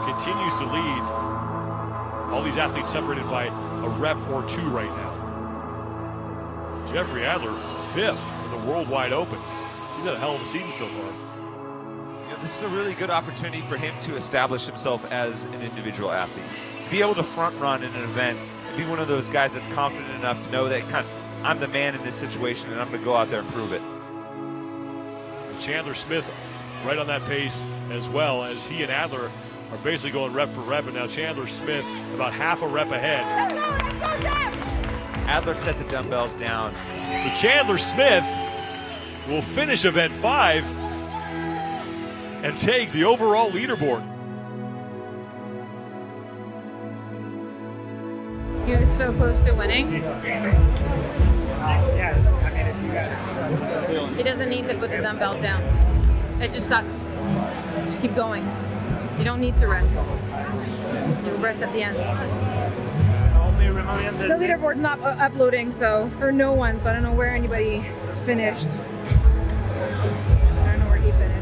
continues to lead. All these athletes separated by a rep or two right now. Jeffrey Adler, 5th in the Worldwide Open. He's had a hell of a season so far. This is a really good opportunity for him to establish himself as an individual athlete. To be able to front run in an event and be one of those guys that's confident enough to know that I'm the man in this situation and I'm going to go out there and prove it. Chandler Smith right on that pace as well, as he and Adler are basically going rep for rep, and now Chandler Smith about half a rep ahead. Let's go, Jeff! Adler set the dumbbells down. So Chandler Smith will finish event 5 and take the overall leaderboard. He was so close to winning. He doesn't need to put the dumbbells down. It just sucks. Just keep going. You don't need to rest. You'll rest at the end. The leaderboard's not uploading, so for no one, so I don't know where anybody finished. I don't know where he finished.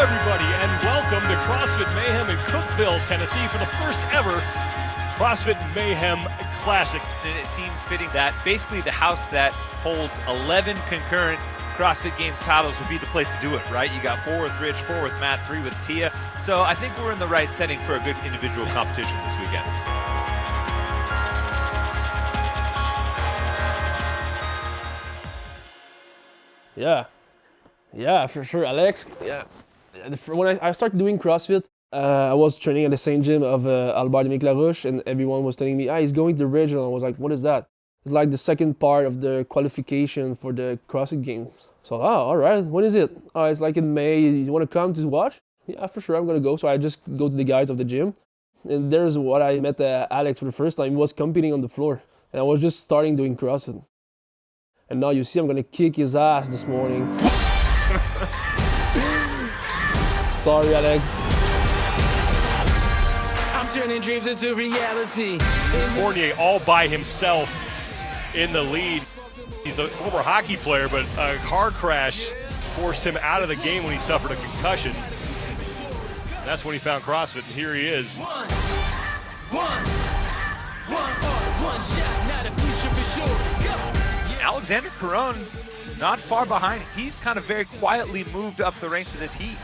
Everybody, and welcome to CrossFit Mayhem in Cookeville, Tennessee, for the first ever CrossFit Mayhem Classic. And it seems fitting that basically the house that holds 11 concurrent CrossFit Games titles would be the place to do it, right? You got 4 with Rich, 4 with Matt, 3 with Tia. So I think we're in the right setting for a good individual competition this weekend. Yeah, for sure, Alex. Yeah. When I started doing CrossFit, I was training at the same gym of Albert Larouche, and everyone was telling me, he's going to the regional. I was like, what is that? It's like the second part of the qualification for the CrossFit Games. So, all right, when is it? It's like in May. You want to come to watch? Yeah, for sure, I'm going to go. So I just go to the guys of the gym. And there's what I met Alex for the first time. He was competing on the floor. And I was just starting doing CrossFit. And now you see I'm going to kick his ass this morning. Sorry, Alex. I'm turning dreams into reality. Fournier all by himself in the lead. He's a former hockey player, but a car crash forced him out of the game when he suffered a concussion. That's when he found CrossFit, and here he is. One shot, now the future is yours. Go. Alexander Caron, not far behind. He's kind of very quietly moved up the ranks of this heat.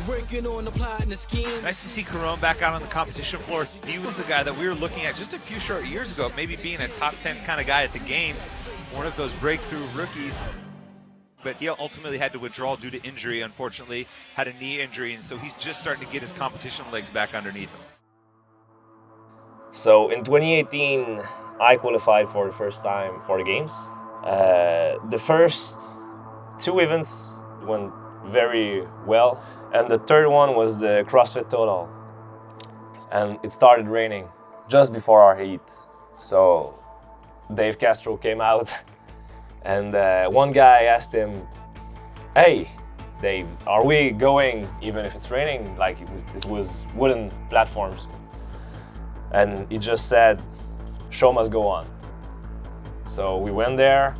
Working on applying the scheme. Nice to see Caron back out on the competition floor. He was a guy that we were looking at just a few short years ago, maybe being a top 10 kind of guy at the games, one of those breakthrough rookies. But he ultimately had to withdraw due to injury, unfortunately, had a knee injury, and so he's just starting to get his competition legs back underneath him. So in 2018, I qualified for the first time for the games. The first 2 events went very well. And the third one was the CrossFit Total. And it started raining just before our heat. So Dave Castro came out and one guy asked him, hey, Dave, are we going even if it's raining? Like it was wooden platforms. And he just said, show must go on. So we went there.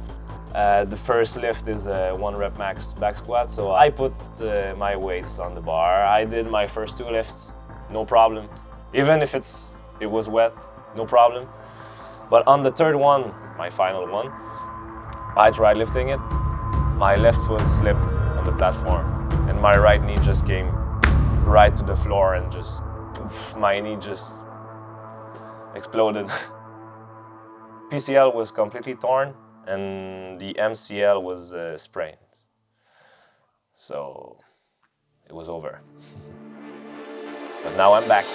The first lift is a 1 rep max back squat. So I put my weights on the bar. I did my first 2 lifts, no problem. Even if it was wet, no problem. But on the third one, my final one, I tried lifting it. My left foot slipped on the platform and my right knee just came right to the floor and just, poof, my knee just exploded. PCL was completely torn and the MCL was sprained. So it was over. But now I'm back.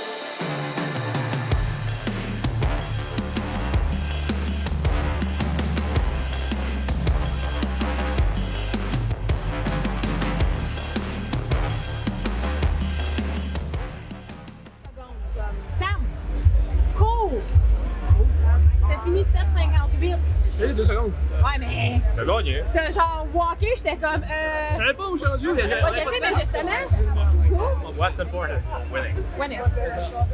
Sam! Cool! T'as fini 7,58. Hey, 2 secondes. Ouais, mais. T'as gagné. T'as genre walké, j'étais comme. Je savais pas où je suis rendu. Ouais, je sais, mais justement. Cool. What's important? Winning. Winning.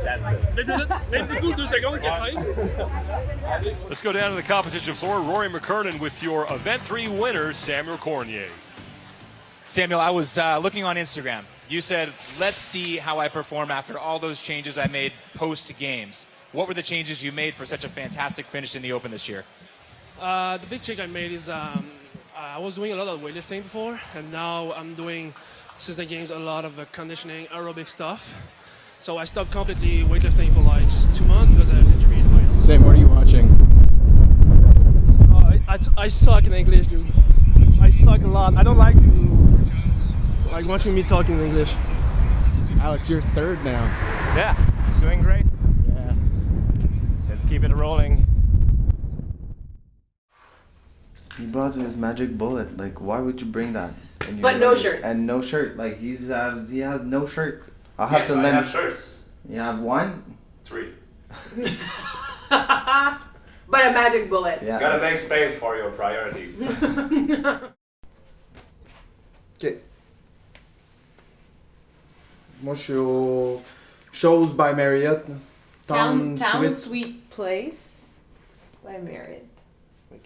That's it. Même du coup, 2 secondes, 4-5. Let's go down to the competition floor. Rory McKernan with your Event 3 winner, Samuel Cornier. Samuel, I was looking on Instagram. You said, let's see how I perform after all those changes I made post-games. What were the changes you made for such a fantastic finish in the Open this year? The big change I made is I was doing a lot of weightlifting before, and now I'm doing, since the games, a lot of conditioning, aerobic stuff. So I stopped completely weightlifting for like 2 months because I had an injury in my Sam, what are you watching? I suck in English, dude. I suck a lot. I don't like watching me talk in English. Alex, you're third now. Yeah, it's doing great. Yeah. Let's keep it rolling. He brought his magic bullet. Like, why would you bring that? But no shirts. And no shirt. Like, he has no shirt. I'll have to I lend. have shirts. You have 1? 3. But a magic bullet. Yeah. Gotta make space for your priorities. Ok. Moi, je suis au Shows by Marriott. Town Sweet Place by Marriott.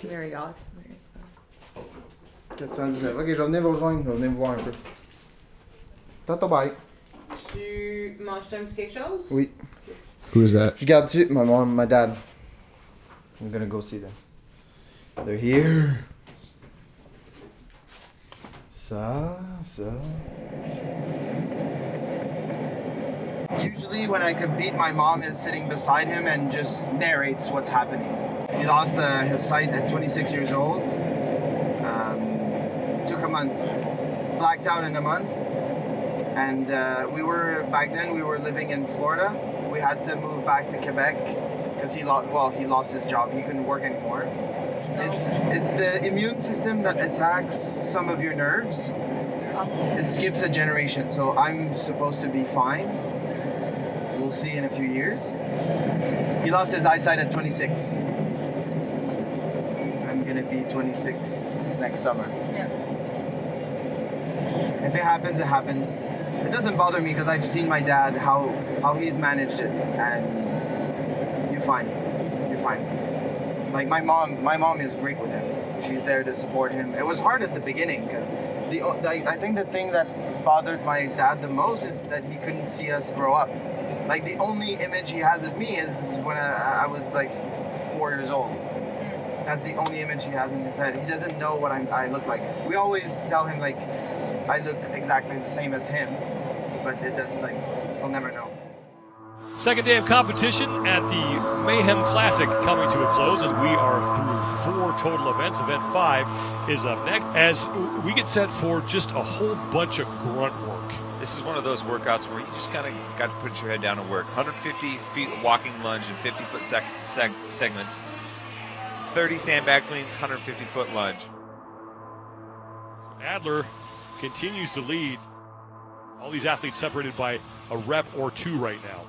Marriott. 419. Ok, je vais venir vous rejoindre. Je vais venir vous voir un peu. Tata bye. Tu manges-tu un petit quelque chose? Oui. Who is that? Je garde-tu? My mom, my dad. I'm gonna go see them. They're here. Ça. Usually when I compete, my mom is sitting beside him and just narrates what's happening. He lost his sight at 26 years old. Took a month. Blacked out in a month. And back then we were living in Florida. We had to move back to Quebec because he lost his job. He couldn't work anymore. It's the immune system that attacks some of your nerves. It skips a generation, so I'm supposed to be fine. We'll see in a few years. He lost his eyesight at 26. I'm gonna be 26 next summer. Yeah. If it happens, it happens. It doesn't bother me because I've seen my dad how he's managed it, and you're fine. Like my mom is great with him. She's there to support him. It was hard at the beginning because I think the thing that bothered my dad the most is that he couldn't see us grow up. Like the only image he has of me is when I was like 4 years old. That's the only image he has in his head. He doesn't know what I look like. We always tell him like I look exactly the same as him, but it doesn't, like, he'll never know. Second day of competition at the Mayhem Classic coming to a close as we are through 4 total events. Event 5 is up next as we get set for just a whole bunch of grunt work. This is one of those workouts where you just kind of got to put your head down and work. 150 feet walking lunge in 50-foot segments. 30 sandbag cleans, 150-foot lunge. Adler continues to lead. All these athletes separated by a rep or 2 right now.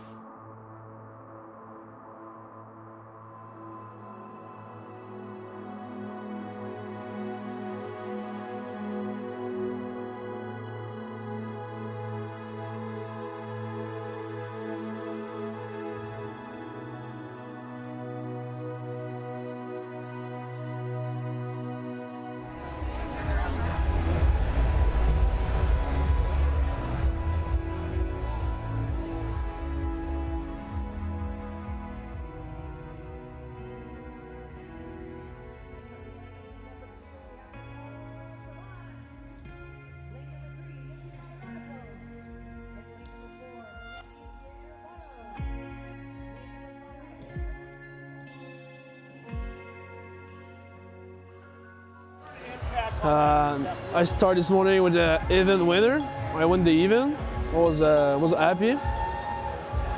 I started this morning with the event winner. I won the event. I was happy.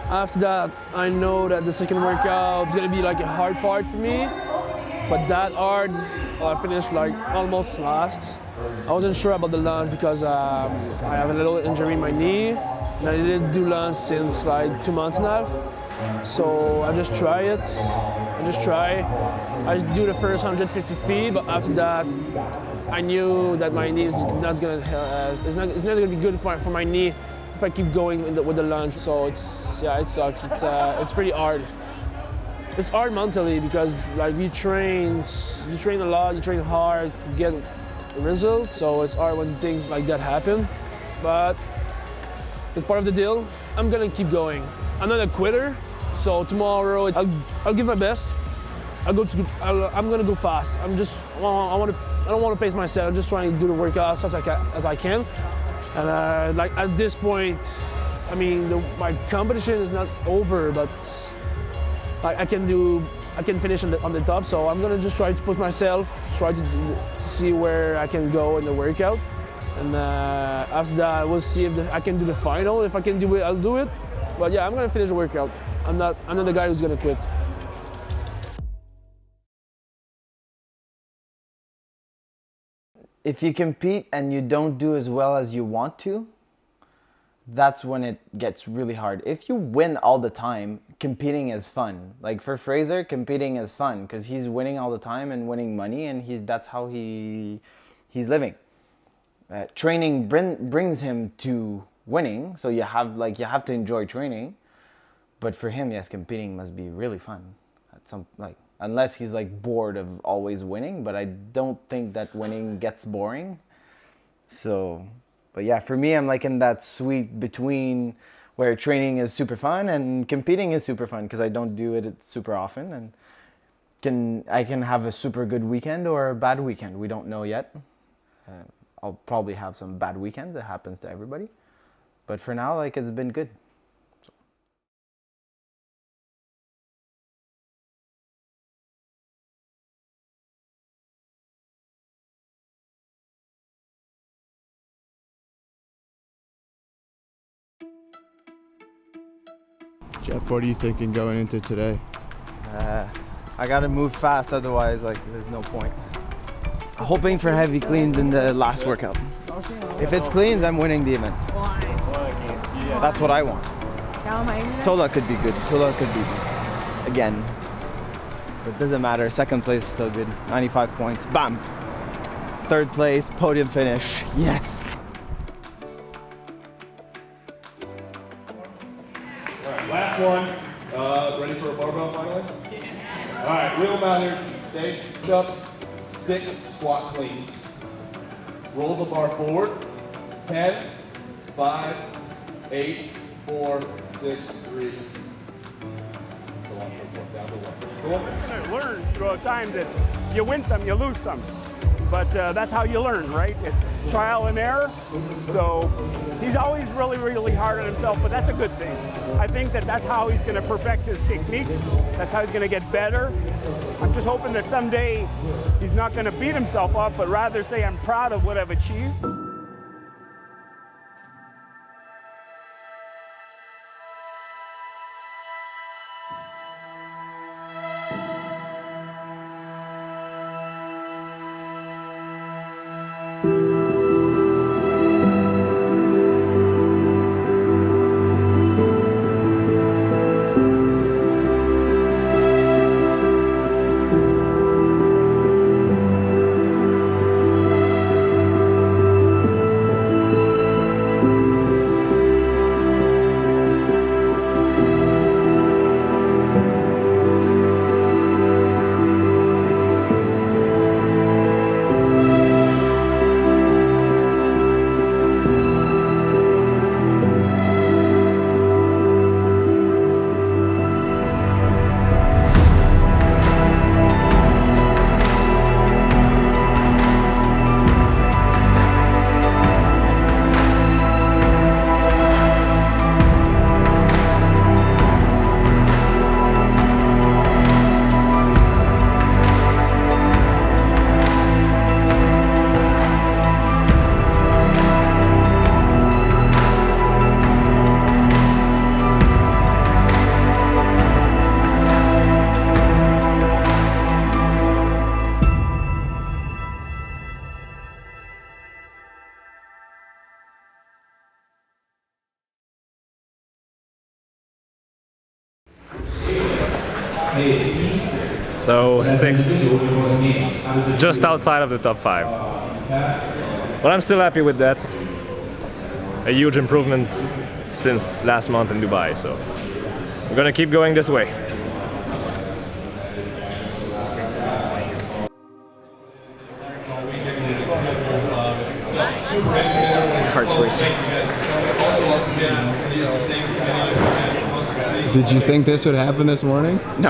After that, I know that the second workout is gonna be like a hard part for me, but that hard, I finished like almost last. I wasn't sure about the lunge because I have a little injury in my knee, and I didn't do lunge since like 2 months and a half. So I just try it. I do the first 150 feet, but after that, I knew that my knee is not gonna be good for my knee if I keep going with the lunge. So it sucks. It's pretty hard. It's hard mentally because like you train a lot, you train hard, you get results. So it's hard when things like that happen, but it's part of the deal. I'm gonna keep going. I'm not a quitter. So tomorrow, I'll give my best. I'm gonna go fast. I don't want to pace myself. I'm just trying to do the workout as I can. And like at this point, I mean, my competition is not over, but I can finish on the top. So I'm gonna just try to push myself, try to see where I can go in the workout. And after that, we'll see if I can do the final. If I can do it, I'll do it. But yeah, I'm gonna finish the workout. I'm not the guy who's gonna quit. If you compete and you don't do as well as you want to, that's when it gets really hard. If you win all the time, competing is fun. Like for Fraser, competing is fun because he's winning all the time and winning money, and that's how he's living. Training brings him to winning, so you have to enjoy training. But for him, yes, competing must be really fun. Unless he's like bored of always winning, but I don't think that winning gets boring. So, but yeah, for me, I'm like in that sweet between where training is super fun and competing is super fun because I don't do it super often, and I can have a super good weekend or a bad weekend. We don't know yet. I'll probably have some bad weekends. It happens to everybody. But for now, like it's been good. Jeff, what are you thinking going into today? I gotta move fast, otherwise like there's no point. Hoping for heavy cleans in the last workout. If it's cleans, I'm winning the event. That's what I want. Tola could be good. Tola could be again. But it doesn't matter. Second place is still good. 95 points. Bam! Third place, podium finish. Yes! Last one. Ready for a barbell finally? Yes. All right, wheel them out here. Dave, push-ups, 6 squat cleans. Roll the bar forward. 10, 5, 8, 4, 6, 3. Go on, down to 1. Cool. It's going to learn throughout time that you win some, you lose some. But that's how you learn, right? It's trial and error. So he's always really, really hard on himself, but that's a good thing. I think that's how he's going to perfect his techniques. That's how he's going to get better. I'm just hoping that someday he's not going to beat himself up, but rather say, I'm proud of what I've achieved. So 6th, just outside of the top 5. But I'm still happy with that. A huge improvement since last month in Dubai, so we're gonna keep going this way. Heart's racing. Did you think this would happen this morning? No,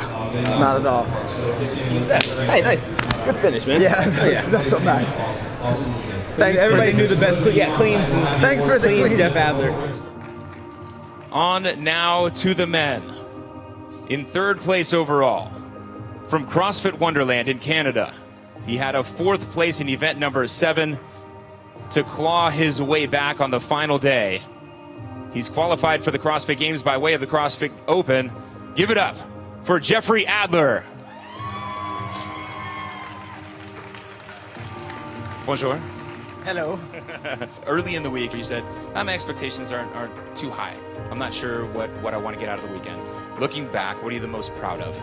not at all. Hey, nice. Good finish, man. Yeah, that's not bad. Thanks. Everybody knew the best. Yeah, cleans. Thanks for the cleans. Jeff Adler. On now to the men. In 3rd place overall, from CrossFit Wonderland in Canada, he had a 4th place in event number 7 to claw his way back on the final day. He's qualified for the CrossFit Games by way of the CrossFit Open. Give it up for Jeffrey Adler. Bonjour. Hello. Early in the week, you said, my expectations aren't too high. I'm not sure what I want to get out of the weekend. Looking back, what are you the most proud of?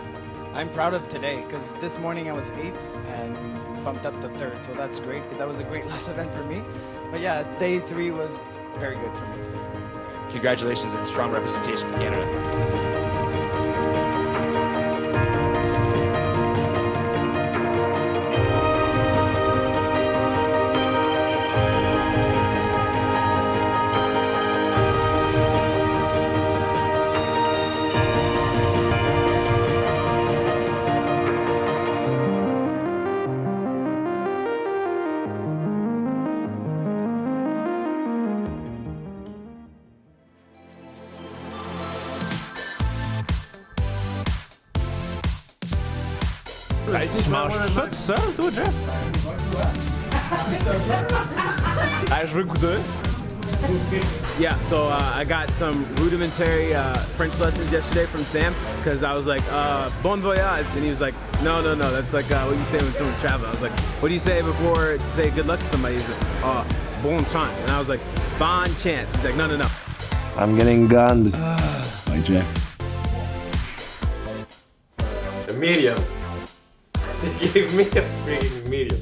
I'm proud of today because this morning I was 8th and bumped up to 3rd, so that's great. That was a great last event for me. But yeah, day 3 was very good for me. Congratulations and strong representation for Canada. Hey, tu manges ça tout seul, toi, Jeff? Je veux goûter. Yeah, so I got some rudimentary French lessons yesterday from Sam because I was like, bon voyage, and he was like, no, that's like what you say when someone's traveling. I was like, what do you say before to say good luck to somebody? He's like, bon chance, and I was like, bon chance. He's like, no. I'm getting gunned by Jeff. The medium. They gave me a freaking medium.